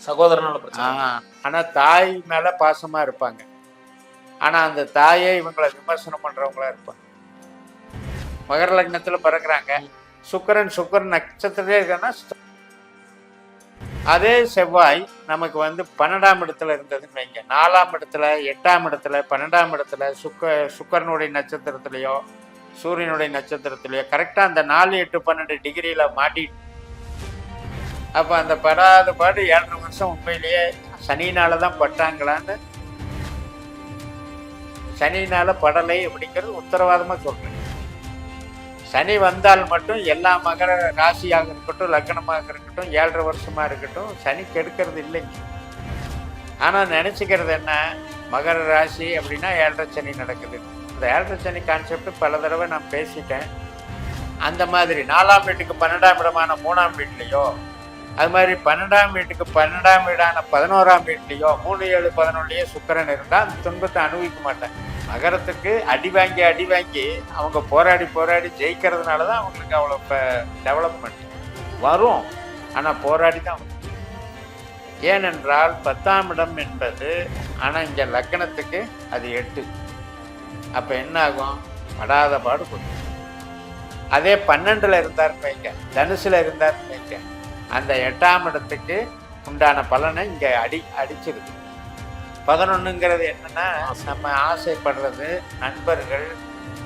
சகோதரனால பிரச்சனை. ஆனா தாய் மேல பாசமா இருப்பாங்க. ஆனா அந்த தாயே இவங்களை விமர்சனம் பண்றவங்களா இருப்பாங்க. மகர லக்னத்துல பிறகுறாங்க, சுக்கரன் நட்சத்திரத்திலே இருக்கன்னா, அதே செவ்வாய் நமக்கு வந்து 12ஆம் இடத்துல இருந்ததுன்னு வைங்க, 4ஆம் இடத்துல 8ஆம் இடத்துல 12ஆம் இடத்துல சுக்கரனுடைய நட்சத்திரத்திலேயோ சூரியனுடைய நட்சத்திரத்திலேயோ கரெக்டா அந்த 4, 8, 12 டிகிரியில மாட்டி, அப்ப அந்த படாத பாடு 7.5 வருஷம் உண்மையிலேயே சனினாலதான் பட்டாங்களான்னு, சனினால படலை அப்படிங்கிறது உத்தரவாதமா சொல்றேன். சனி வந்தால் மட்டும் எல்லா மகர ராசியாக இருக்கட்டும், லக்னமாக இருக்கட்டும், 7.5 வருஷமா இருக்கட்டும், சனி கெடுக்கிறது இல்லைங்க. ஆனா நினைச்சுக்கிறது என்ன, மகர ராசி அப்படின்னா 7.5 சனி நடக்குது. இந்த 7.5 சனி கான்செப்ட் பல தடவை நான் பேசிட்டேன். அந்த மாதிரி 4ஆம் வீட்டுக்கு 12ஆம் இடமான 3ஆம் வீட்லையோ, அது மாதிரி 12ஆம் வீட்டுக்கு 12ஆம் வீடான 11ஆம் வீட்லையோ 3, 7, 11லயோ சுக்கிரன் இருந்தா அந்த துன்பத்தை அனுபவிக்க மாட்டேன். மகரத்துக்கு அடி வாங்கி அவங்க போராடி ஜெயிக்கிறதுனாலதான் அவங்களுக்கு அவ்வளோ டெவலப்மெண்ட் வரும். ஆனா போராடி தான் வரும். ஏனென்றால் 10ஆம் இடம் என்பது, ஆனா இங்க லக்னத்துக்கு அது 8. அப்ப என்ன ஆகும், படாத பாடு கொடுக்கும். அதே 12ல இருந்தாருன்னு வைங்க, தனுசுல இருந்தாருன்னு வைங்க, அந்த 8ஆம் இடத்துக்கு உண்டான பலனை இங்க அடிச்சிருது. 11ங்கிறது என்னன்னா, நம்ம ஆசைப்படுறது நண்பர்கள்,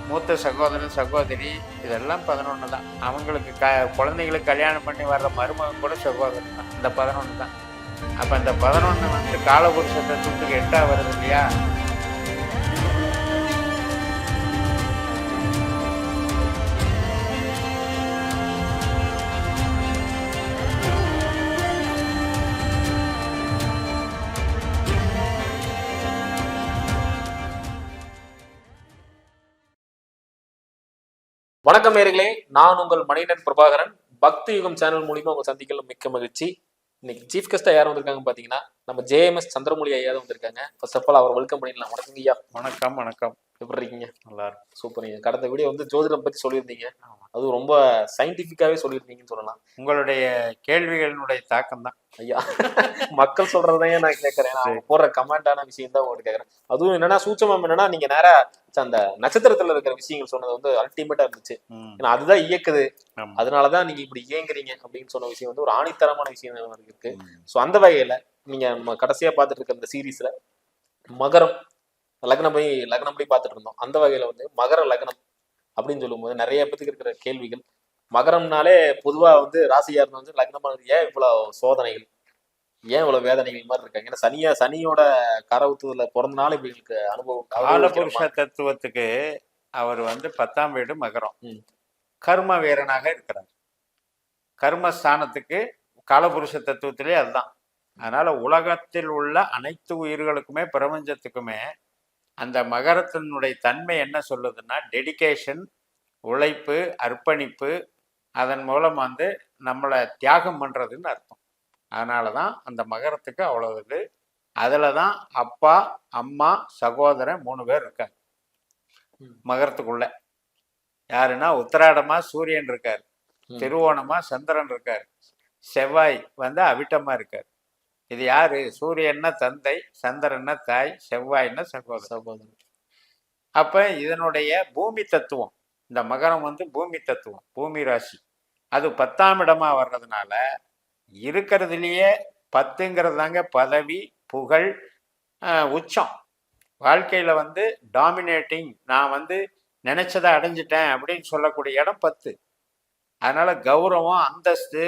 மூத்த சகோதரன் சகோதரி, இதெல்லாம் 11 தான். அவங்களுக்கு குழந்தைங்களுக்கு கல்யாணம் பண்ணி வர்ற மருமகன் கூட சகோதரன் தான், இந்த 11 தான். அப்ப இந்த 11 வந்து காலபுருஷ தத்துவத்துக்கு 8ஆ வருது இல்லையா. வணக்கம் நேயர்களே, நான் உங்கள் மணிகண்டன் பிரபாகரன். பக்தி யுகம் சேனல் மூலியமா உங்க சந்திக்கல மிக்க மகிழ்ச்சி. இன்னைக்கு சீஃப் கெஸ்டா யாரும் வந்திருக்காங்க பாத்தீங்கன்னா, நம்ம JMS சந்திரமொழி ஐயா தான் வந்திருக்காங்க. ஃபர்ஸ்ட் ஆஃப் ஆல் அவர் வெல்கம் பண்ணிடலாம். வணக்கம் ஐயா. வணக்கம். எப்படி இருக்கீங்க? நல்லா இருக்கு. சூப்பர். கடந்த வீடியோ வந்து ஜோதிடம் பத்தி சொல்லியிருந்தீங்க, அதுவும் ரொம்ப சயின்டிபிக்காவே சொல்லியிருந்தீங்கன்னு சொல்லலாம். உங்களுடைய கேள்விகளினுடைய தாக்கம் தான் ஐயா. மக்கள் சொல்றதையே நான் கேட்கறேன், நான் போடுற கமெண்டான விஷயம் தான் உங்களுக்கு கேட்கறேன். அதுவும் என்னன்னா சூட்சமம் என்னன்னா, நீங்க நேரா அந்த நட்சத்திரத்துல இருக்கிற விஷயங்கள் சொன்னது வந்து அல்டிமேட்டா இருந்துச்சு. ஏன்னா அதுதான் இயக்குது, அதனாலதான் நீங்க இப்படி இயங்குறீங்க அப்படின்னு சொன்ன விஷயம் வந்து ஒரு ஆணித்தரமான விஷயம் இருக்கு. ஸோ அந்த வகையில நீங்க நம்ம கடைசியா பார்த்துட்டு இருக்க இந்த சீரீஸ்ல மகரம் லக்னப்படி பார்த்துட்டு இருந்தோம். அந்த வகையில வந்து மகர லக்னம் அப்படின்னு சொல்லும் போது நிறைய பேத்துக்கு இருக்கிற கேள்விகள், மகரம்னாலே பொதுவா வந்து ராசியா இருந்த வந்து லக்னமா ஏன் இவ்வளவு சோதனைகள், ஏன் இவ்வளவு வேதனைகள் மாதிரி இருக்காங்க? ஏன்னா சனியோட கரவுத்துல பிறந்தனால இவங்களுக்கு அனுபவம். காலபுருஷ தத்துவத்துக்கு அவர் வந்து 10ஆம் வீடு மகரம், கர்ம வீரனாக இருக்கிறார். கர்மஸ்தானத்துக்கு காலபுருஷ தத்துவத்திலே அதுதான். அதனால உலகத்தில் உள்ள அனைத்து உயிர்களுக்குமே பிரபஞ்சத்துக்குமே அந்த மகரத்தினுடைய தன்மை என்ன சொல்லுதுன்னா, டெடிகேஷன், உழைப்பு, அர்ப்பணிப்பு, அதன் மூலம் வந்து நம்மளை தியாகம் பண்றதுன்னு அர்த்தம். அதனாலதான் அந்த மகரத்துக்கு அவ்வளவு இது. அதுலதான் அப்பா அம்மா சகோதரன் 3 பேர் இருக்காங்க மகரத்துக்குள்ள. யாருன்னா உத்திராடமா சூரியன் இருக்காரு, திருவோணமா சந்திரன் இருக்காரு, செவ்வாய் வந்து அவிட்டமா இருக்காரு. இது யாரு? சூரியன்னா தந்தை, சந்திரன்னா தாய், செவ்வாய்னா சகோதரன். அப்ப இதனுடைய பூமி தத்துவம், இந்த மகரம் வந்து பூமி தத்துவம், பூமி ராசி. அது 10ஆம் இடமா வர்றதுனால இருக்கிறதுலயே 10ங்கிறது தாங்க பதவி, புகழ், உச்சம். வாழ்க்கையில வந்து டாமினேட்டிங், நான் வந்து நினைச்சதை அடைஞ்சிட்டேன் அப்படின்னு சொல்லக்கூடிய இடம் 10. அதனால கௌரவம், அந்தஸ்து,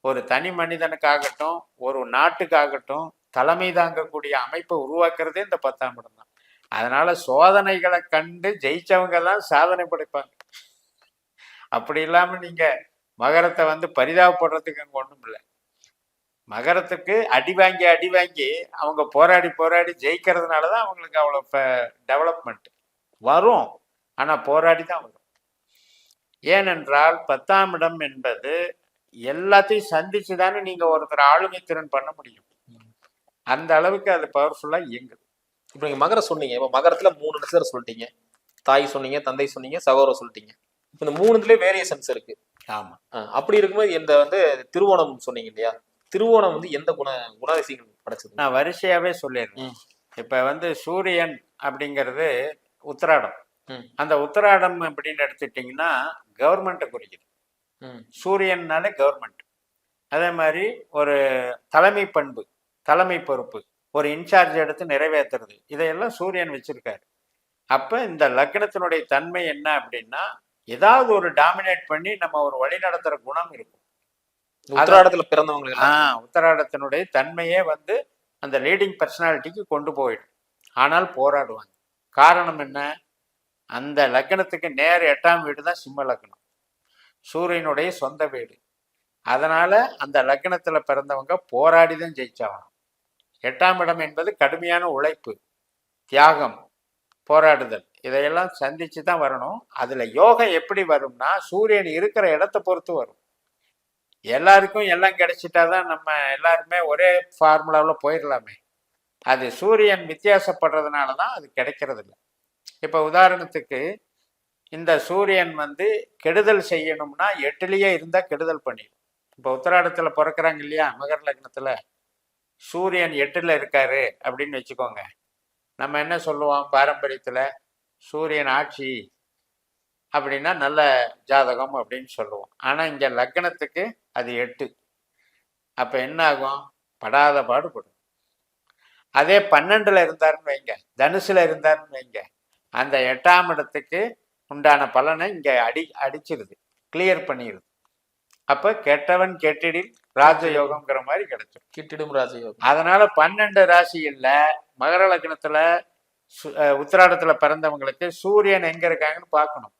ஒரு தனி மனிதனுக்காகட்டும் ஒரு நாட்டுக்காகட்டும் தலைமை தாங்கக்கூடிய அமைப்பை உருவாக்குறதே இந்த 10ஆம் இடம் தான். அதனால சோதனைகளை கண்டு ஜெயிச்சவங்க தான் சாதனை படைப்பாங்க. அப்படி இல்லாம நீங்க மகரத்தை வந்து பரிதாபப்படுறதுக்கு அங்க ஒண்ணும் இல்லை. மகரத்துக்கு அடி வாங்கி அவங்க போராடி ஜெயிக்கிறதுனாலதான் அவங்களுக்கு அவ்வளவு டெவலப்மெண்ட் வரும். ஆனா போராடி தான் வரும். ஏனென்றால் 10ஆம் இடம் என்பது எல்லாத்தையும் சந்திச்சுதானே நீங்க ஒருத்தர் ஆளுமை திறன் பண்ண முடியும். அந்த அளவுக்கு அது பவர்ஃபுல்லா இயங்குது. இப்ப நீங்க மகரம் சொன்னீங்க, இப்ப மகரத்துல 3 நட்சத்திரம் சொல்லிட்டீங்க, தாய் சொன்னீங்க, தந்தை சொன்னீங்க, சகோதரர் சொல்லிட்டீங்க. இப்ப இந்த 3த்துலயே வேரியேஷன்ஸ் இருக்கு. ஆமா. அப்படி இருக்கும்போது இந்த வந்து திருவோணம் சொன்னீங்க இல்லையா, திருவோணம் வந்து எந்த குணாதிசயங்கள் படைச்சது? நான் வரிசையாவே சொல்லிடுறேன். இப்ப வந்து சூரியன் அப்படிங்கிறது உத்திராடம். அந்த உத்திராடம் அப்படின்னு எடுத்துட்டீங்கன்னா கவர்மெண்ட்டை குறிக்குது. சூரியன்னாலே கவர்மெண்ட். அதே மாதிரி ஒரு தலைமை பண்பு, தலைமை பொறுப்பு, ஒரு இன்சார்ஜ் எடுத்து நிறைவேற்றுறது, இதையெல்லாம் சூரியன் வச்சிருக்காரு. அப்ப இந்த லக்னத்தினுடைய தன்மை என்ன அப்படின்னா, ஏதாவது ஒரு டாமினேட் பண்ணி நம்ம ஒரு வழி நடத்துற குணம் இருக்கும். உத்திராடத்துல பிறந்தவங்களுக்கு உத்திராடத்தினுடைய தன்மையே வந்து அந்த லீடிங் பர்சனாலிட்டிக்கு கொண்டு போயிடும். ஆனால் போராடுவாங்க. காரணம் என்ன? அந்த லக்னத்துக்கு நேர் 8ஆம் வீடு தான் சிம்ம லக்னம், சூரியனுடைய சொந்த வீடு. அதனால அந்த லக்னத்துல பிறந்தவங்க போராடிதான் ஜெயிச்சாகணும். 8ஆம் இடம் என்பது கடுமையான உழைப்பு, தியாகம், போராடுதல், இதையெல்லாம் சந்திச்சு தான் வரணும். அதுல யோகம் எப்படி வரும்னா சூரியன் இருக்கிற இடத்தை பொறுத்து வரும். எல்லாருக்கும் எல்லாம் கிடைச்சிட்டாதான் நம்ம எல்லாருமே ஒரே ஃபார்முலாவில் போயிடலாமே. அது சூரியன் வித்தியாசப்படுறதுனால தான் அது கிடைக்கிறது இல்லை. இப்போ உதாரணத்துக்கு இந்த சூரியன் வந்து கெடுதல் செய்யணும்னா 8லயே இருந்தால் கெடுதல் பண்ணிடும். இப்போ உத்திராடத்தில் பிறக்கிறாங்க இல்லையா, மகர லக்னத்தில் சூரியன் 8ல் இருக்காரு அப்படின்னு வச்சுக்கோங்க. நம்ம என்ன சொல்லுவோம் பாரம்பரியத்தில், சூரியன் ஆட்சி அப்படின்னா நல்ல ஜாதகம் அப்படின்னு சொல்லுவோம். ஆனால் இங்கே லக்னத்துக்கு அது 8. அப்போ என்ன ஆகும்? படாத பாடுபடும். அதே 12ல் இருந்தாருன்னு வைங்க, தனுசுல இருந்தாருன்னு வைங்க, அந்த 8ஆம் இடத்துக்கு உண்டான பலனை இங்கே அடிச்சிருது, கிளியர் பண்ணிடுது. அப்போ கெட்டவன் கெட்டிடில் ராஜயோகம்ங்கிற மாதிரி கிடைச்சிடும். கிட்டிடும் ராஜயோகம். அதனால 12 ராசியில் மகர லக்னத்துல உத்திராடத்துல பிறந்தவங்களுக்கு சூரியன் எங்க இருக்காங்கன்னு பார்க்கணும்.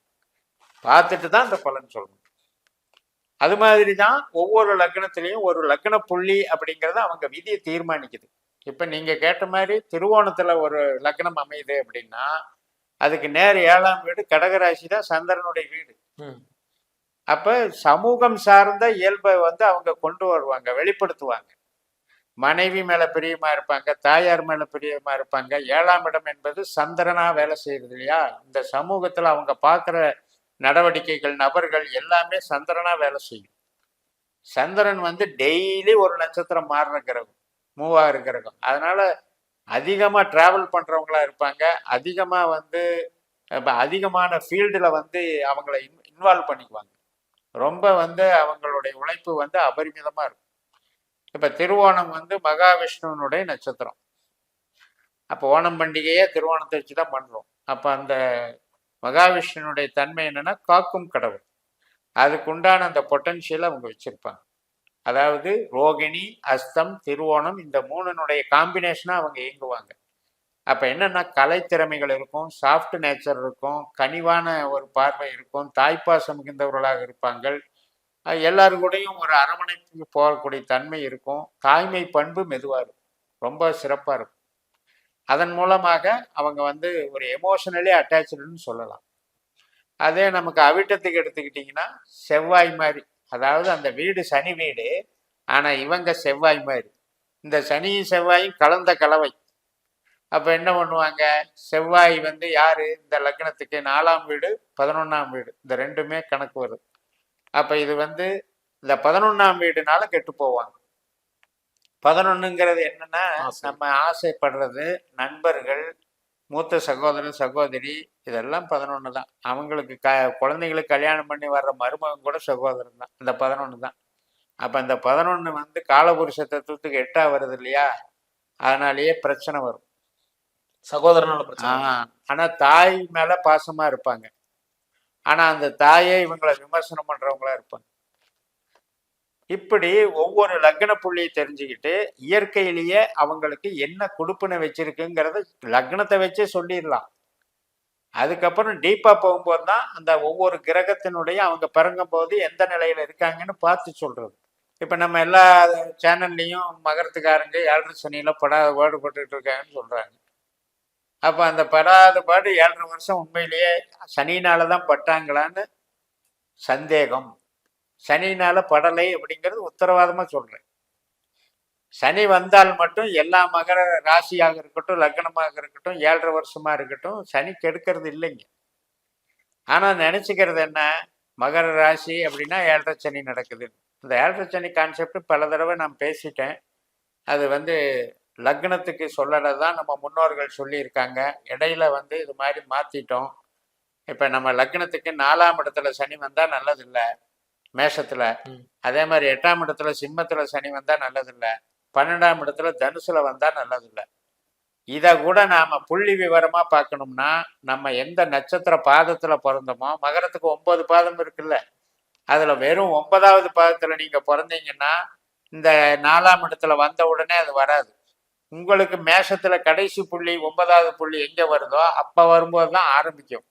பார்த்துட்டு தான் அந்த பலன் சொல்லணும். அது மாதிரி தான் ஒவ்வொரு லக்னத்திலையும் ஒரு லக்ன புள்ளி அப்படிங்கிறத அவங்க விதியை தீர்மானிக்குது. இப்ப நீங்க கேட்ட மாதிரி திருவோணத்துல ஒரு லக்னம் அமையுது அப்படின்னா அதுக்கு நேர் 7ஆம் வீடு கடகராசி தான் சந்திரனுடைய வீடு. அப்ப சமூகம் சார்ந்த இயல்பை வந்து அவங்க கொண்டு வருவாங்க, வெளிப்படுத்துவாங்க. மனைவி மேல பிரியமா இருப்பாங்க, தாயார் மேல பிரியமா இருப்பாங்க. 7ஆம் இடம் என்பது சந்திரனா வேலை செய்யறது இல்லையா. இந்த சமூகத்துல அவங்க பார்க்குற நடவடிக்கைகள், நபர்கள் எல்லாமே சந்திரனா வேலை செய்யும். சந்திரன் வந்து டெய்லி ஒரு நட்சத்திரம் மாறுற கிரகம், மூவ் ஆகிற கிரகம். அதனால அதிகமா டிராவல் பண்றவங்களா இருப்பாங்க. அதிகமா வந்து அதிகமான ஃபீல்டுல வந்து அவங்கள இன்வால்வ் பண்ணிக்குவாங்க. ரொம்ப வந்து அவங்களுடைய உழைப்பு வந்து அபரிமிதமா இருக்கும். இப்ப திருவோணம் வந்து மகாவிஷ்ணுனுடைய நட்சத்திரம். அப்போ ஓணம் பண்டிகையே திருவோணத்தை வச்சுதான் பண்றோம். அப்ப அந்த மகாவிஷ்ணுனுடைய தன்மை என்னன்னா காக்கும் கடவுள். அதுக்கு உண்டான அந்த பொட்டன்ஷியல் அவங்க வச்சிருப்பாங்க. அதாவது ரோகிணி, அஸ்தம், திருவோணம், இந்த 3னுடைய காம்பினேஷனா அவங்க இயங்குவாங்க. அப்ப என்னன்னா கலைத்திறமைகள் இருக்கும், சாஃப்ட் நேச்சர் இருக்கும், கனிவான ஒரு பார்வை இருக்கும், தாய்ப்பாசம் மிகுந்தவர்களாக இருப்பாங்க. எல்லாரும் கூடயும் ஒரு அரவணைப்பு போகக்கூடிய தன்மை இருக்கும். தாய்மை பண்பு மெதுவாக இருக்கும், ரொம்ப சிறப்பாக இருக்கும். அதன் மூலமாக அவங்க வந்து ஒரு எமோஷனலி அட்டாச்சுன்னு சொல்லலாம். அதே நமக்கு அவிட்டத்துக்கு எடுத்துக்கிட்டிங்கன்னா செவ்வாய் மாதிரி, அதாவது அந்த வீடு சனி வீடு, ஆனால் இவங்க செவ்வாய் மாதிரி. இந்த சனியும் செவ்வாயும் கலந்த கலவை. அப்போ என்ன பண்ணுவாங்க, செவ்வாய் வந்து யாரு இந்த லக்னத்துக்கு 4ஆம் வீடு 11ஆம் வீடு, இந்த 2மே கணக்கு வருது. அப்போ இது வந்து இந்த 11ஆம் வீடுனால கெட்டு போவாங்க. 11ங்கிறது என்னன்னா நம்ம ஆசைப்படுறது, நண்பர்கள், மூத்த சகோதரன் சகோதரி, இதெல்லாம் 11 தான். அவங்களுக்கு குழந்தைங்களுக்கு கல்யாணம் பண்ணி வர்ற மருமகன் கூட சகோதரன் தான், இந்த 11 தான். அப்போ இந்த 11 வந்து காலபுருஷ தத்துவத்துக்கு 8ஆ வருது இல்லையா, அதனாலேயே பிரச்சனை வரும். சகோதரனால பிரச்சனை. ஆனா தாய் மேல பாசமா இருப்பாங்க. ஆனா அந்த தாயே இவங்களை விமர்சனம் பண்றவங்களா இருப்பாங்க. இப்படி ஒவ்வொரு லக்ன புள்ளியை தெரிஞ்சுக்கிட்டு இயற்கையிலேயே அவங்களுக்கு என்ன கொடுப்புன்னு வச்சிருக்குங்கிறத லக்னத்தை வச்சே சொல்லிடலாம். அதுக்கப்புறம் டீப்பா போகும்போது தான் அந்த ஒவ்வொரு கிரகத்தினுடைய அவங்க பிறங்கும் போது எந்த நிலையில இருக்காங்கன்னு பார்த்து சொல்றது. இப்ப நம்ம எல்லா சேனல்லையும் மகரத்துக்காரங்க 7.5 சனியில பாடுபட்டு இருக்காங்கன்னு சொல்றாங்க. அப்ப அந்த படாத பாடு 7.5 வருஷம் உண்மையிலேயே சனினாலதான் பட்டாங்களான்னு சந்தேகம். சனினால படலை அப்படிங்கிறது உத்தரவாதமா சொல்றேன். சனி வந்தால் மட்டும் எல்லா மகர ராசியாக இருக்கட்டும், லக்னமாக இருக்கட்டும், 7.5 வருஷமா இருக்கட்டும், சனி கெடுக்கிறது இல்லைங்க. ஆனா நினைச்சுக்கிறது என்ன, மகர ராசி அப்படின்னா 7.5 சனி நடக்குது. இந்த ஏழரை சனி கான்செப்ட் பல தடவை நான் பேசிட்டேன். அது வந்து லக்னத்துக்கு சொல்லலை தான் நம்ம முன்னோர்கள் சொல்லியிருக்காங்க. இடையில வந்து இது மாதிரி மாற்றிட்டோம். இப்போ நம்ம லக்னத்துக்கு 4ஆம் இடத்துல சனி வந்தால் நல்லதில்லை மேஷத்தில். அதே மாதிரி 8ஆம் இடத்துல சிம்மத்தில் சனி வந்தால் நல்லதில்லை. 12ஆம் இடத்துல தனுசுல வந்தால் நல்லதில்லை. இதை கூட நாம் புள்ளி விவரமாக பார்க்கணும்னா நம்ம எந்த நட்சத்திர பாதத்தில் பிறந்தோமோ, மகரத்துக்கு 9 பாதம் இருக்குல்ல, அதில் வெறும் 9வது பாதத்தில் நீங்கள் பிறந்தீங்கன்னா இந்த 4ஆம் இடத்துல வந்த உடனே அது வராது. உங்களுக்கு மேஷத்தில் கடைசி புள்ளி 9வது புள்ளி எங்கே வருதோ அப்போ வரும்போது தான் ஆரம்பிக்கும்.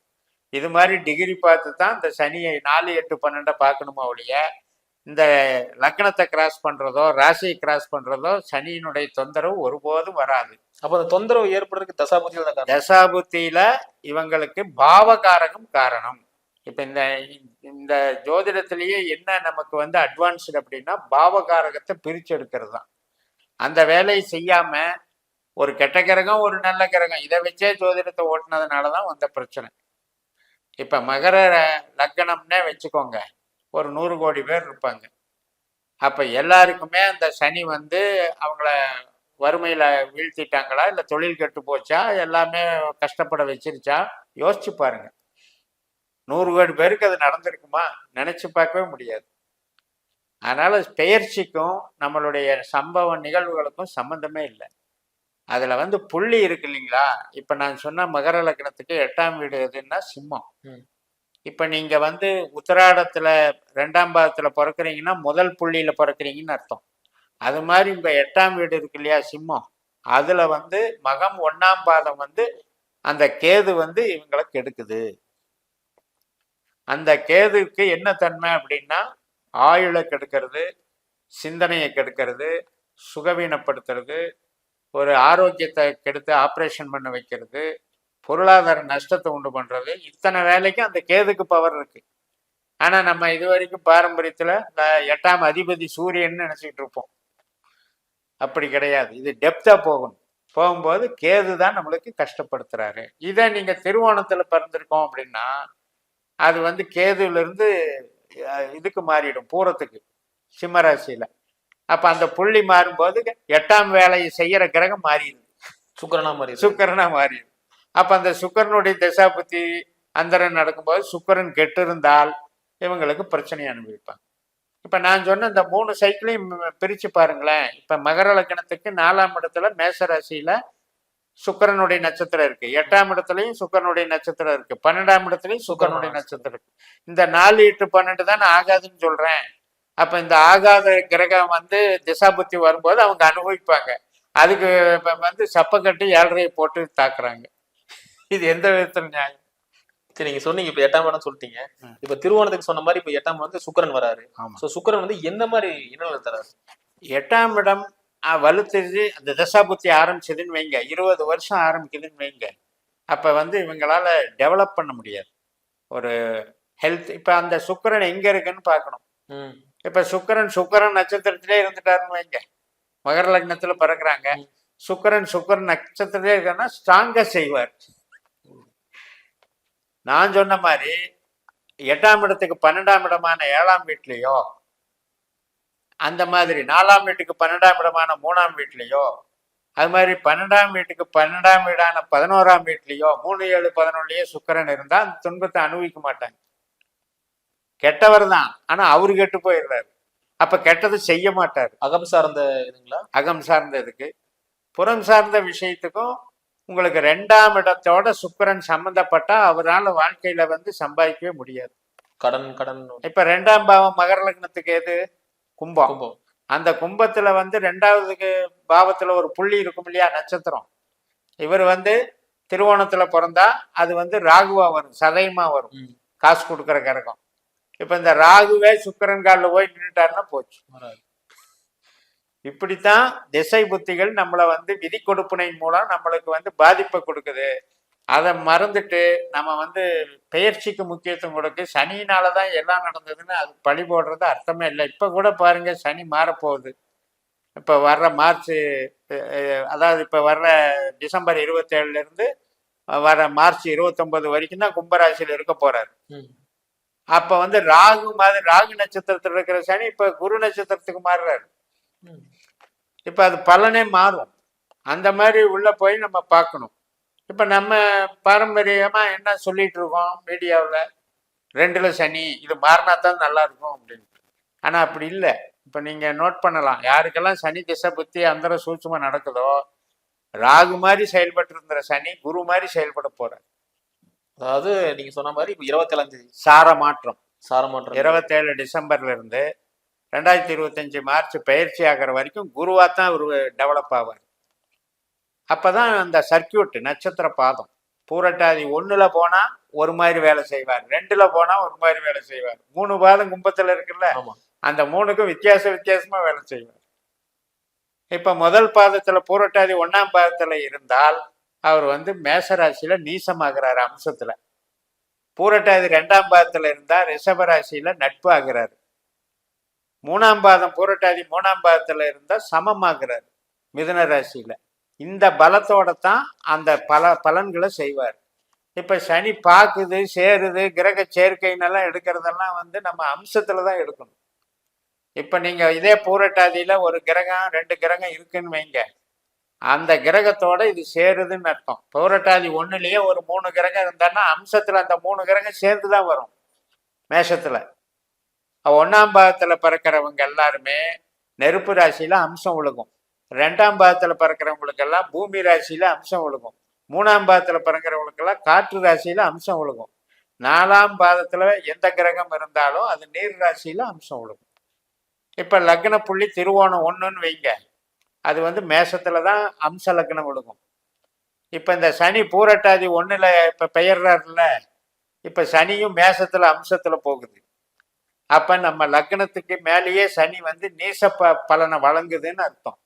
இது மாதிரி டிகிரி பார்த்து தான் இந்த சனியை 4, 8, 12 பார்க்கணுமா ஒழிய இந்த லக்னத்தை கிராஸ் பண்ணுறதோ ராசியை கிராஸ் பண்ணுறதோ சனியினுடைய தொந்தரவு ஒருபோதும் வராது. அப்போ அந்த தொந்தரவு ஏற்படுறதுக்கு தசாபுத்தியில தான் காரணம். தசாபுத்தியில இவங்களுக்கு பாவகாரகம் காரணம். இப்ப இந்த ஜோதிடத்திலேயே என்ன நமக்கு வந்து அட்வான்ஸ்டு அப்படின்னா பாவகாரகத்தை பிரிச்சு எடுக்கிறது தான். அந்த வேலையை செய்யாம ஒரு கெட்ட கிரகம் ஒரு நல்ல கிரகம் இதை வச்சே ஜோதிடத்தை ஓட்டுனதுனாலதான் வந்த பிரச்சனை. இப்ப மகர லக்னம்னே வச்சுக்கோங்க, ஒரு 100 கோடி பேர் இருப்பாங்க. அப்ப எல்லாருக்குமே அந்த சனி வந்து அவங்கள வறுமையில வீழ்த்திட்டாங்களா, இல்ல தொழில் கெட்டு போச்சா, எல்லாமே கஷ்டப்பட வச்சிருச்சா, யோசிச்சு பாருங்க. 100 கோடி பேருக்கு அது நடந்திருக்குமா? நினைச்சு பார்க்கவே முடியாது. அதனால பெயர்ச்சிக்கும் நம்மளுடைய சம்பவ நிகழ்வுகளுக்கும் சம்பந்தமே இல்லை. அதுல வந்து புள்ளி இருக்கு இல்லைங்களா? இப்ப நான் சொன்ன மகர லக்னத்துக்கு 8ஆம் வீடு எதுன்னா சிம்மம். இப்ப நீங்க வந்து உத்திராடத்துல 2ஆம் பாதத்துல பிறக்கிறீங்கன்னா முதல் புள்ளியில பிறக்கிறீங்கன்னு அர்த்தம். அது மாதிரி உங்க 8ஆம் வீடு இருக்கு இல்லையா சிம்மம், அதுல வந்து மகம் 1ஆம் பாதம் வந்து அந்த கேது வந்து இவங்களை கெடுக்குது. அந்த கேதுக்கு என்ன தன்மை அப்படின்னா ஆயுளை கெடுக்கிறது, சிந்தனையை கெடுக்கிறது, சுகவீனப்படுத்துறது, ஒரு ஆரோக்கியத்தை கெடுத்து ஆப்ரேஷன் பண்ண வைக்கிறது, பொருளாதார நஷ்டத்தை உண்டு பண்றது. இத்தனை வேலைக்கு அந்த கேதுக்கு பவர் இருக்கு. ஆனா நம்ம இது வரைக்கும் பாரம்பரியத்துல 8ஆம் அதிபதி சூரியன் நினைச்சிட்டு இருப்போம். அப்படி கிடையாது. இது டெப்தா போகணும். போகும்போது கேது தான் நம்மளுக்கு கஷ்டப்படுத்துறாரு. இதை நீங்க திருவோணத்துல பிறந்திருக்கோம் அப்படின்னா அது வந்து கேதுல இருந்து இதுக்கு மாறிடும், பூரத்துக்கு, சிம்மராசியில. அப்ப அந்த புள்ளி மாறும்போது 8ஆம் வேலையை செய்யற கிரகம் மாறிடுது, சுக்கரனா மாறிடுது. அப்ப அந்த சுக்கரனுடைய தசாபுத்தி அந்தரன் நடக்கும்போது சுக்கரன் கெட்டு இருந்தால் இவங்களுக்கு பிரச்சனையை அனுபவிப்பாங்க. இப்ப நான் சொன்ன இந்த 3 சைக்கிளையும் பிரிச்சு பாருங்களேன். இப்ப மகர லக்னத்துக்கு 4ஆம் இடத்துல மேசராசியில சுக்கரனுடைய நட்சத்திரம் இருக்கு, 8ஆம் இடத்துலயும் சுக்கரனுடைய நட்சத்திரம் இருக்கு, 12ஆம் இடத்துலயும் சுக்கரனுடைய நட்சத்திரம் இருக்கு. இந்த 4, 8, 12 தான் ஆகாதுன்னு சொல்றேன். அப்ப இந்த ஆகாத கிரகம் வந்து திசாபுத்தி வரும்போது அவங்க அனுபவிப்பாங்க. அதுக்கு வந்து சப்ப கட்டி 7.5 போட்டு தாக்குறாங்க. இது எந்த விதத்துல நியாயம்? சரி, நீங்க சொன்னீங்க இப்ப 8ஆம் இடம் சொல்லிட்டீங்க. இப்ப திருவோணத்துக்கு சொன்ன மாதிரி இப்ப 8ஆம் வந்து சுக்கரன் வராரு. சுக்கரன் வந்து என்ன மாதிரி இன்னொரு தராரு? 8ஆம் இடம் வலுத்துது, அந்த தசாபுத்தி ஆரம்பிச்சதுன்னு வைங்க, 20 வருஷம் ஆரம்பிக்குதுன்னு வைங்க. அப்ப வந்து இவங்களால டெவலப் பண்ண முடியாது ஒரு ஹெல்த். இப்ப அந்த சுக்கரன் எங்க இருக்குன்னு பார்க்கணும். இப்ப சுக்கரன் நட்சத்திரத்திலே இருந்துட்டாருன்னு வைங்க, மகர லக்னத்துல பிறகுறாங்க, சுக்கரன் நட்சத்திரத்திலே இருக்காருன்னா ஸ்ட்ராங்கா செய்வார். நான் சொன்ன மாதிரி 8ஆம் இடத்துக்கு 12ஆம் இடமான 7ஆம் வீட்லயோ, அந்த மாதிரி 4ஆம் வீட்டுக்கு 12ஆம் இடமான 3ஆம் வீட்லயோ, அது மாதிரி 12ஆம் வீட்டுக்கு 12ஆம் வீடான 11ஆம் வீட்லயோ 3, 7, 11லயே சுக்கரன் இருந்தா அந்த துன்பத்தை அனுபவிக்க மாட்டாங்க. கெட்டவர் தான், ஆனா அவரு கெட்டு போயிடுறாரு. அப்ப கெட்டது செய்ய மாட்டாரு. அகம் சார்ந்த இதுங்களா? அகம் சார்ந்ததுக்கு. புறம் சார்ந்த விஷயத்துக்கும் உங்களுக்கு 2ஆம் இடத்தோட சுக்கரன் சம்பந்தப்பட்டா அவரால் வாழ்க்கையில வந்து சம்பாதிக்கவே முடியாது. கடன். இப்ப 2ஆம் பாவம் மகர லக்னத்துக்கு எது? கும்பம். அந்த கும்பத்துல வந்து 2வது பாவத்துல ஒரு புள்ளி இருக்கும் இல்லையா, நட்சத்திரம். இவர் வந்து திருவோணத்துல பிறந்தா அது வந்து ராகுவா வரும், சதயமா வரும், காசு கொடுக்குற கிரகம். இப்ப இந்த ராகுவே சுக்கரன் காலில் போய் நின்றுட்டாருன்னா போச்சு. இப்படித்தான் திசை புத்திகள் நம்மளை வந்து விதி கொடுப்பினை மூலம் நம்மளுக்கு வந்து பாதிப்பை கொடுக்குது. அதை மறந்துட்டு நம்ம வந்து பெயர்ச்சிக்கு முக்கியத்துவம் கொடுக்கு, சனியினாலதான் எல்லாம் நடந்ததுன்னு அது பழி போடுறது அர்த்தமே இல்லை. இப்ப கூட பாருங்க, சனி மாறப்போகுது. இப்ப வர்ற மார்ச், அதாவது இப்ப வர்ற டிசம்பர் 27ல இருந்து வர மார்ச் 29 வரைக்கும் தான் கும்பராசியில இருக்க போறாரு. அப்ப வந்து ராகு மாதிரி ராகு நட்சத்திரத்துல இருக்கிற சனி இப்ப குரு நட்சத்திரத்துக்கு மாறுறாரு. இப்ப அது பலனே மாறும். அந்த மாதிரி உள்ள போய் நம்ம பார்க்கணும். இப்ப நம்ம பாரம்பரியமா என்ன சொல்லிட்டு இருக்கோம் மீடியாவில், 2ல சனி, இது மாறினா தான் நல்லா இருக்கும் அப்படின்ட்டு. ஆனா அப்படி இல்லை. இப்ப நீங்க நோட் பண்ணலாம், யாருக்கெல்லாம் சனி திசை புத்தி அந்தர சூட்சுமா நடக்குதோ, ராகு மாதிரி செயல்பட்டு இருந்த சனி குரு மாதிரி செயல்பட போறார். அதாவது நீங்க சொன்ன மாதிரி இப்ப 27 சார மாற்றம். சாரமாற்றம் 27 டிசம்பர்ல இருந்து 2025 மார்ச் பயிற்சி ஆகிற வரைக்கும் குருவா தான் அவர் டெவலப் ஆவார். அப்பதான் அந்த சர்க்கியூட் நட்சத்திர பாதம் பூரட்டாதி 1ல போனா ஒரு மாதிரி வேலை செய்வார், 2ல போனா ஒரு மாதிரி வேலை செய்வார், 3 பாதம் கும்பத்துல இருக்குல்ல, அந்த 3க்கும் வித்தியாசமா வேலை செய்வார். இப்ப முதல் பாதத்துல பூரட்டாதி 1ஆம் பாதத்துல இருந்தால் அவர் வந்து மேசராசியில நீசமாகிறாரு அம்சத்துல. பூரட்டாதி 2ஆம் பாதத்துல இருந்தா ரிஷபராசியில நட்பு ஆகிறாரு. 3ஆம் பாதம் பூரட்டாதி 3ஆம் பாதத்துல இருந்தா சமமாகிறாரு மிதுன ராசியில. இந்த பலத்தோட தான் அந்த பலன்களை செய்வார். இப்ப சனி பாக்குது சேருது கிரக சேர்க்கைன்னெல்லாம் எடுக்கிறதெல்லாம் வந்து நம்ம அம்சத்துல தான் எடுக்கணும். இப்ப நீங்க இதே பூரட்டாதியில ஒரு கிரகம் 2 கிரகம் இருக்குன்னு வைங்க, அந்த கிரகத்தோட இது சேருதுன்னு அர்த்தம். பூரட்டாதி 1லயே ஒரு 3 கிரகம் இருந்தான்னா அம்சத்துல அந்த 3 கிரகம் சேர்ந்துதான் வரும் மேஷத்துல. 1ஆம் பாதத்துல பிறக்கிறவங்க எல்லாருமே நெருப்பு ராசியில அம்சம் விழுகும். 2ஆம் பாதத்துல பிறக்கிறவங்களுக்கு எல்லாம் பூமி ராசியில அம்சம் விழுகும். 3ஆம் பாதத்துல பிறக்கிறவங்களுக்கெல்லாம் காற்று ராசியில அம்சம் விழுகும். 4ஆம் பாதத்துல எந்த கிரகம் இருந்தாலும் அது நீர் ராசியில அம்சம் விழுகும். இப்ப லக்ன புள்ளி திருவோணம் 1ன்னு வைங்க, அது வந்து மேஷத்துலதான் அம்ச லக்னம் விழுகும். இப்ப இந்த சனி பூரட்டாதி 1ல இப்ப பெயர்றாருல, இப்ப சனியும் மேஷத்துல அம்சத்துல போகுது. அப்ப நம்ம லக்னத்துக்கு மேலேயே சனி வந்து நீச பலனை வழங்குதுன்னு அர்த்தம்.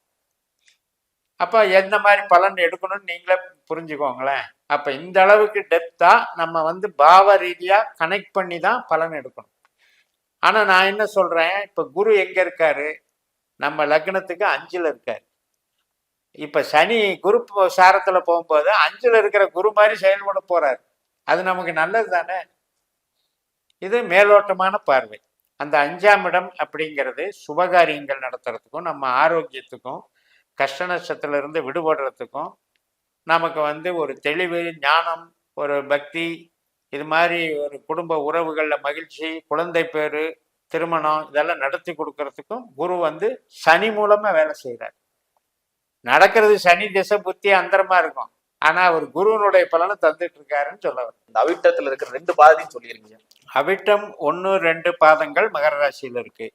அப்ப எந்த மாதிரி பலன் எடுக்கணும்னு நீங்களே புரிஞ்சுக்கோங்களேன். அப்ப இந்த அளவுக்கு டெப்தா நம்ம வந்து பாவ ரீதியா கனெக்ட் பண்ணி தான் பலன் எடுக்கணும். ஆனா நான் என்ன சொல்றேன், இப்ப குரு எங்க இருக்காரு, நம்ம லக்னத்துக்கு 5ல இருக்காரு. இப்ப சனி குரு சாரத்துல போகும்போது 5ல இருக்கிற குரு மாதிரி செயல்பட போறாரு. அது நமக்கு நல்லது தானே. இது மேலோட்டமான பார்வை. அந்த 5ஆம் இடம் அப்படிங்கிறது சுபகாரியங்கள் நடத்துறதுக்கும் நம்ம ஆரோக்கியத்துக்கும் கஷ்ட நஷ்டத்துல இருந்து விடுபடுறதுக்கும் நமக்கு வந்து ஒரு தெளிவு ஞானம் ஒரு பக்தி இது மாதிரி ஒரு குடும்ப உறவுகள்ல மகிழ்ச்சி குழந்தை பேரு திருமணம் இதெல்லாம் நடத்தி கொடுக்கறதுக்கும் குரு வந்து சனி மூலமா வேலை செய்யறாரு. நடக்கிறது சனி திசை புத்தி அந்தரமா இருக்கும், ஆனா அவர் குருவனுடைய பலனை தந்துட்டு இருக்காருன்னு சொல்ல வர. இந்த அவிட்டத்துல இருக்கிற 2 பாதையும் சொல்லிருக்கீங்க. அவிட்டம் 1, 2 பாதங்கள் மகர ராசியில இருக்கு.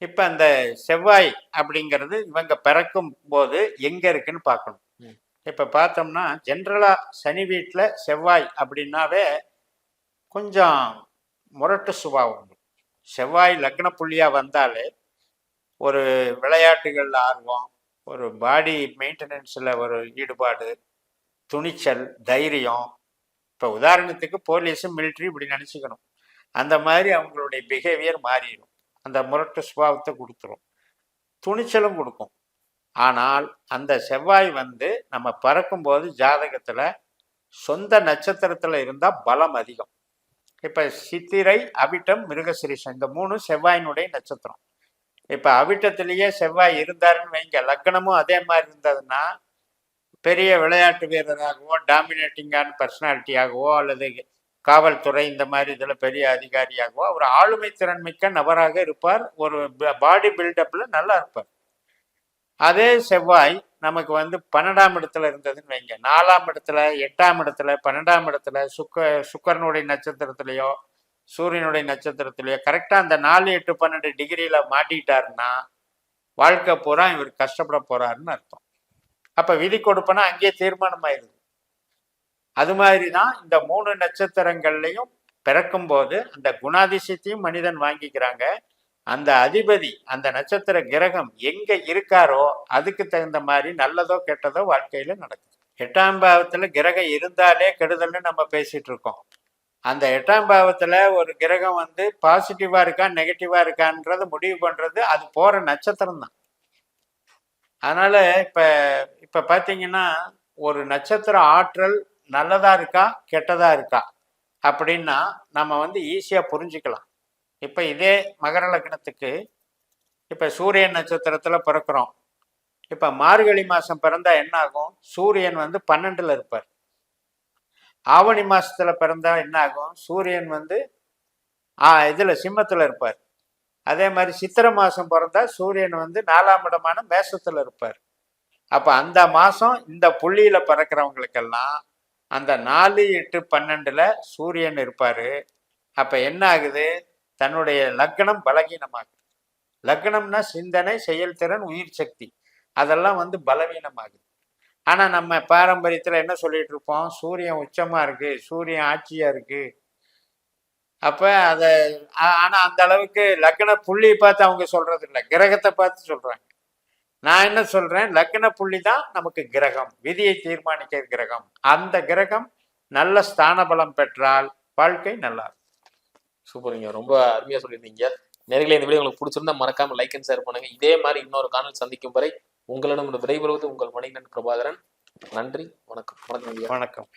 இப்ப அந்த செவ்வாய் அப்படிங்கிறது இவங்க பிறக்கும் போது எங்க இருக்குன்னு பார்க்கணும். இப்ப பார்த்தோம்னா ஜென்ரலா சனி வீட்டுல செவ்வாய் அப்படின்னாவே கொஞ்சம் முரட்டு சுபாவம். செவ்வாய் லக்ன புள்ளியா வந்தாலே ஒரு விளையாட்டுகள்ல ஆர்வம், ஒரு பாடி மெயின்டெனன்ஸ்ல ஒரு ஈடுபாடு, துணிச்சல், தைரியம். இப்ப உதாரணத்துக்கு போலீஸ் மிலிட்ரி இப்படி நினைச்சுக்கணும். அந்த மாதிரி அவங்களுடைய பிஹேவியர் மாறிடும். அந்த முரட்டு சுபாவத்தை கொடுத்துரும், துணிச்சலும் கொடுக்கும். ஆனால் அந்த செவ்வாய் வந்து நம்ம பறக்கும்போது ஜாதகத்துல சொந்த நட்சத்திரத்துல இருந்தா பலம் அதிகம். இப்ப சித்திரை அவிட்டம் மிருகசிரீஷம் இந்த 3 செவ்வாயினுடைய நட்சத்திரம். இப்ப அவிட்டத்திலேயே செவ்வாய் இருந்தாருன்னு வைங்க, லக்னமும் அதே மாதிரி இருந்ததுன்னா பெரிய விளையாட்டு வீரராகவோ டாமினேட்டிங்கான பர்சனாலிட்டியாகவோ அல்லது காவல்துறை இந்த மாதிரி இதுல பெரிய அதிகாரியாகவோ அவர் ஆளுமை திறன் மிக்க நபராக இருப்பார். ஒரு பாடி பில்டப்ல நல்லா இருப்பார். அதே செவ்வாய் நமக்கு வந்து 12ஆம் இடத்துல இருந்ததுன்னு வைங்க, 4ஆம் இடத்துல 8ஆம் இடத்துல 12ஆம் இடத்துல சுக்கரனுடைய நட்சத்திரத்திலேயோ சூரியனுடைய நட்சத்திரத்திலேயோ கரெக்டா அந்த 4, 8, 12 டிகிரியில மாட்டிக்கிட்டாருன்னா வாழ்க்கை பூரா இவர் கஷ்டப்பட போறாருன்னு அர்த்தம். அப்ப விதி கொடுப்பனா அங்கேயே தீர்மானம் ஆயிருது. அது மாதிரிதான் இந்த 3 நட்சத்திரங்கள்லையும் பிறக்கும் போது அந்த குணாதிசயத்தையும் மனிதன் வாங்கிக்கிறாங்க. அந்த அதிபதி அந்த நட்சத்திர கிரகம் எங்க இருக்காரோ அதுக்கு தகுந்த மாதிரி நல்லதோ கெட்டதோ வாழ்க்கையில நடக்குது. 8ஆம் பாவத்துல கிரகம் இருந்தாலே கெடுதல்னு நம்ம பேசிட்டு இருக்கோம். அந்த 8ஆம் பாவத்துல ஒரு கிரகம் வந்து பாசிட்டிவா இருக்கா நெகட்டிவா இருக்கான்றத முடிவு பண்றது அது போற நட்சத்திரம் தான். அதனால இப்ப பாத்தீங்கன்னா ஒரு நட்சத்திர ஆற்றல் நல்லதா இருக்கா கெட்டதா இருக்கா அப்படின்னா நம்ம வந்து ஈஸியா புரிஞ்சுக்கலாம். இப்ப இதே மகர லக்னத்துக்கு இப்ப சூரியன் நட்சத்திரத்துல பிறக்கிறோம். இப்ப மார்கழி மாசம் பிறந்தா என்ன ஆகும்? சூரியன் வந்து 12ல இருப்பார். ஆவணி மாசத்துல பிறந்தா என்ன ஆகும்? சூரியன் வந்து இதுல சிம்மத்துல இருப்பார். அதே மாதிரி சித்திரை மாசம் பிறந்தா சூரியன் வந்து 4ஆம் இடமான மேஷத்துல இருப்பார். அப்ப அந்த மாசம் இந்த புள்ளியில பிறக்கிறவங்களுக்கெல்லாம் அந்த 4, 8, 12ல சூரியன் இருப்பாரு. அப்ப என்ன ஆகுது? தன்னுடைய லக்னம் பலகீனமாகுது. லக்னம்னா சிந்தனை, செயல்திறன், உயிர் சக்தி, அதெல்லாம் வந்து பலவீனமாகுது. ஆனா நம்ம பாரம்பரியத்துல என்ன சொல்லிட்டு இருப்போம்? சூரியன் உச்சமா இருக்கு, சூரியன் ஆட்சியா இருக்கு. அப்ப அத ஆனா அந்த அளவுக்கு லக்ன புள்ளியை பார்த்து அவங்க சொல்றது இல்லை, கிரகத்தை பார்த்து சொல்றாங்க. நான் என்ன சொல்றேன்? லக்ன புள்ளி தான் நமக்கு கிரகம், விதியை தீர்மானிக்கிற கிரகம். அந்த கிரகம் நல்ல ஸ்தான பலம் பெற்றால் வாழ்க்கை நல்லா இருக்கும். சூப்பருங்க, ரொம்ப அருமையா சொல்லியிருந்தீங்க. நேர்களே, இந்த வீடியோ உங்களுக்கு பிடிச்சிருந்தா மறக்காம லைக் அண்ட் ஷேர் பண்ணுங்க. இதே மாதிரி இன்னொரு காணொலி சந்திக்கும் வரை உங்களிடம் விடைபெறுவது உங்கள் மணிகண்டன் பிரபாகரன். நன்றி, வணக்கம். வணக்கம்.